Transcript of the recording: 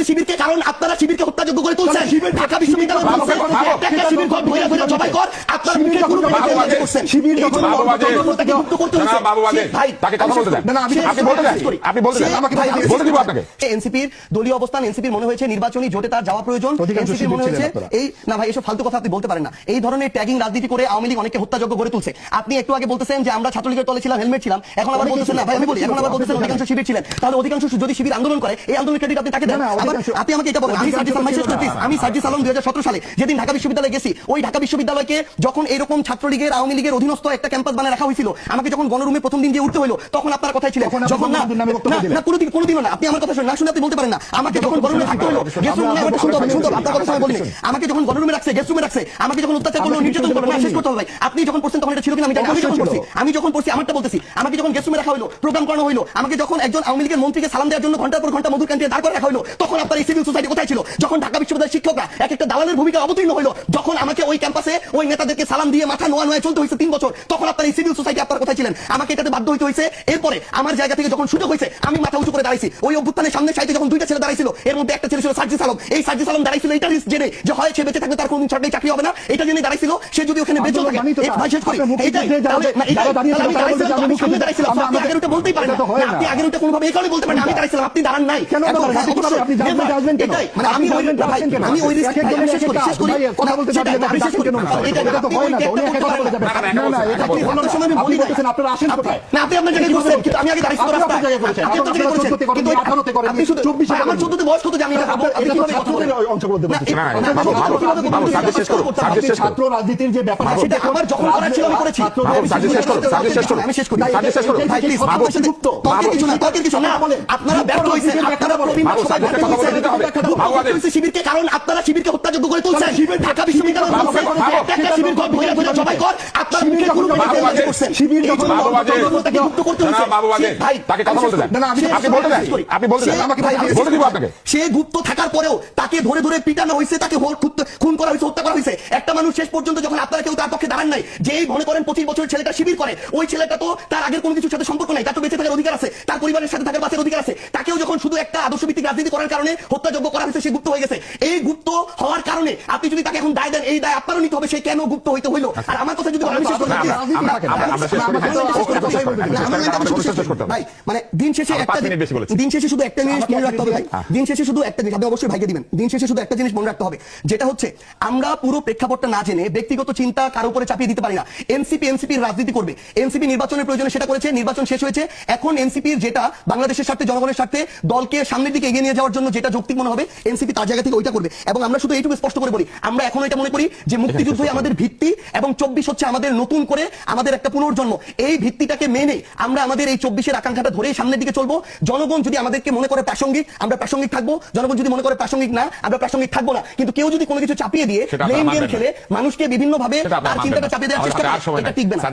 শিবিরকে, কারণ আপনারা শিবিরকে হত্যাযোগ্য করে তুলছেন। ঢাকা বিশ্ববিদ্যালয় শিবির জবাই কর আপনারা মুখে করছেন। শিবির এনসিপির দলীয় অবস্থান, এনসিপির মনে হয়েছে নির্বাচনী জোটে তার যাওয়া প্রয়োজন। এনসিপির মনে হয়েছে এই না ভাই, এসব ফালতু কথা আপনি বলতে পারেন না। এই ধরনের ট্যাগিং রাজনীতি করে আওয়ামী লীগ অনেককে হত্যাযোগ্য করে তুলছে। আপনি একটু আগে বলতেছেন যে আমরা ছাত্রলীগের তলে ছিলাম, হেলমেট ছিলাম, এখন আবার বলতেছেন না ভাই, আমি বলি এখন আবার বলতেছেন অধিকাংশ শিবির ছিলেন। তাহলে অধিকাংশ যদি শিবির আন্দোলন করে, এই আন্দোলনের ক্রেডিট আপনি তাকে দেন। আপনি আমাকে এটা বলেন, আমি সার্জিস আলম 2017 সালে যেদিন ঢাকা বিশ্ববিদ্যালয়ে গেছি, ওই ঢাকা বিশ্ববিদ্যালয়কে যখন এরকম ছাত্রলীগের আওয়ামী লীগের অধীনস্থ একটা ক্যাম্পাস বানায় রাখা হয়েছিল, আমাকে যখন গণরুমে প্রথম দিন গিয়ে উঠতে হলো, তখন আপনার কথাই ছিল যখন না কোনোদিনও না, আপনি আমার কথা না শুনে আপনি বলতে পারেন না। আমাকে যখন গণরুমে থাকতে হলো, গেস্ট রুমে আপনার কথা সময় বলিনি, আমাকে যখন গণরুমে রাখছে, গেস্ট রুমে রাখছে, আমাকে যখন অত্যাচার করলো, নির্যাতন করলো, শেষ করতে হবে ভাই। আপনি যখন পড়ছেন তখন এটা ছিল কিনা আমি জানি। আমি যখন পড়ছি আমারটা বলতেছি, আমাকে যখন গেস্ট রুমে রাখা হলো, প্রোগ্রাম করানো হলো, আমাকে যখন একজন আওয়ামী লীগের মন্ত্রীকে সালাম দেওয়ার জন্য ঘন্টার পর ঘন্টা মধুর ক্যান্টিনে দাঁড় করে রাখা হলো, তখন আপনার এই সিভিল সোসাইটি কোথায় ছিল? যখন ঢাকা বিশ্ববিদ্যালয়ের শিক্ষকরা এক একটা দালালের ভূমিকা অবতীর্ণ হলো, যখন আমাকে ওই ক্যাম্পাসে ওই নেতাদেরকে সালাম দিয়ে মাথা নোয়া নোয়া চলতে হয়েছে 3 বছর, তখন আপনার এই সিভিল সোসাইটি আপনার কোথায় ছিলেন? আমাকে এটাতে বাধ্য হইতে হয়েছে। এরপরে আমার জায়গা থেকে যখন সুযোগ হয়েছে, আমি মাথা উঁচু করে দাঁড়াইছি। ওই অভ্যুত্থানের সামনে সাইডে যখন 2টা ছেলে দাঁড়াইছিল, এর মধ্যে একটা ছেলে ছিল সার্জিস আলম। এই সার্জিস আলম দাঁড়াইছিল এটা রিস্ক জেনে যে হয় সে বেঁচে থাকবে, তার কোনদিন সরকারি চাকরি হবে না, এটা জেনে দাঁড়াইছিল। সে যদি ওখানে বেঁচে থাকে, ভাই শেষ করি, এইটাই তাহলে না এটা আমি দাঁড়াইছিলাম, আমি সামনে দাঁড়াইছিলাম। আপনি আগের ওটা বলতেই পারেন না, আপনি আগের ওটা কোনোভাবে এই কারণে বলতে পারেন না, আমি দাঁড়াইছিলাম, আপনি দাঁড়ান নাই কেন? আপনি জানতে আসবেন কেন? মানে আমি ওই রিস্ক শেষ করি কথা বলতে চাই, আমি শেষ করি। এটা তো হয় না, উনি একা কথা বলে যাবেন না, না এটা কি হলো না? সময় আমি বলি বলতেছেন আপনারা আসেন কোথায়? না আপনি আপনার জায়গায় বসেন, কিন্তু আমি আগে দাঁড়াইছি তো রাস্তায় জায়গায় করেছেন, আপনি তো জায়গায় করেছেন, কিন্তু 18 তে করেন, আপনি 24 আমার 14 তে বয়স কত যে আমি এটা কিভাবে কথা বলে অংশগ্রহণ করতে পারছি না? সার্ভিস শেষ করুন, সার্ভিস শেষ করুন। ছাত্র রাজনীতির যে ব্যাপার সেটা আমার যখন করার ছিল আমি করেছি। সার্ভিস শেষ করুন, সার্ভিস শেষ করুন, আমি শেষ করি, সার্ভিস শেষ করুন। ভাই প্লিজ বাবু গুপ্ত তর্কের কিছু না বলেন, আপনারা ব্যর্থ হইছেন, আপনারা প্রবীণ শিবিরকে, কারণ আপনারা শিবিরকে হত্যাযোগ্য করে তুলছেন। ঢাকা বিশ্ববিদ্যালয় একটা শিবির জবাই কর আপনারা মুখে করছেন। শিবির যখন তাকে মুক্ত করতে হয়েছে, ভাই তাকে কথা বলতে দেন, না আপনি বলতে দেন, আপনি বলতে দেন, আমাকে ভাই বলতে দিব আপনাকে। সে গুপ্ত থাকার পরেও তাকে ধরে ধরে পিটানো হয়েছে, তাকে খুন করা হয়েছে, হত্যা করা হয়েছে। একটা মানুষ শেষ পর্যন্ত যখন আপনারা কেউ তার পক্ষে দাঁড়ান নাই, যেই মনে করেন 25 বছরের ছেলেটা শিবির করে, ওই ছেলেটা তো তার আগের কোনো কিছুর সাথে সম্পর্ক নাই, তার তো বেঁচে থাকার অধিকার আছে, তার পরিবারের সাথে থাকার বাঁচার অধিকার আছে। তাকেও যখন শুধু একটা আদর্শভিত্তিক রাজনীতি করার কারণে হত্যাযোগ্য করা হয়েছে, সে গুপ্ত হয়ে গেছে। এই গুপ্ত হওয়ার কারণে আপনি যদি তাকে এখন দায় দেন, এই দায় আপনারও নিতে হবে, সে কেন গুপ্ত হইতে হইলো। আর আমার কথা যদি ভাই, মানে দিন শেষে শুধু একটা জিনিস মনে রাখতে হবে ভাই, দিন শেষে শুধু একটা জিনিস, আপনি অবশ্যই ভাইকে দিবেন, দিন শেষে শুধু একটা জিনিস মনে রাখতে হবে, যেটা হচ্ছে আমরা পুরো প্রেক্ষাপটটা না জেনে ব্যক্তিগত চিন্তা কারো উপরে চাপিয়ে দিতে পারি না। এনসিপির রাজনীতি করবে, এনসিপি নির্বাচনের প্রয়োজনে সেটা করেছে, নির্বাচন শেষ হয়েছে। এখন এনসিপির যেটা বাংলাদেশের স্বার্থে, জনগণের স্বার্থে, দলকে সামনের দিকে এগিয়ে নিয়ে যাওয়ার জন্য যেটা যৌক্তিক মনে হবে, এনসিপি তার জায়গা থেকে ওইটা করবে। এবং আমরা শুধু এইটুকু স্পষ্ট করে বলি, আমরা এখন এটা মনে করি যে মুক্তিযুদ্ধই আমাদের ভিত্তি এবং 24 হচ্ছে আমাদের নতুন করে আমাদের একটা পুনর্জন্ম। এই ভিত্তিটাকে মেনে আমরা আমাদের এই 24-এর আকাঙ্ক্ষাটা ধরে সামনের দিকে চলবো। জনগণ যদি আমাদেরকে মনে করে প্রাসঙ্গিক, আমরা প্রাসঙ্গিক থাকবো। জনগণ যদি মনে করে প্রাসঙ্গিক না, আমরা প্রাসঙ্গিক থাকবো না। কিন্তু কেউ যদি কোনো কিছু চাপিয়ে দিয়ে ব্লেম গেম খেলে মানুষকে বিভিন্ন ভাবে তার চিন্তাটা চাপিয়ে দেওয়ার চেষ্টা করে, এটা টিকবে না।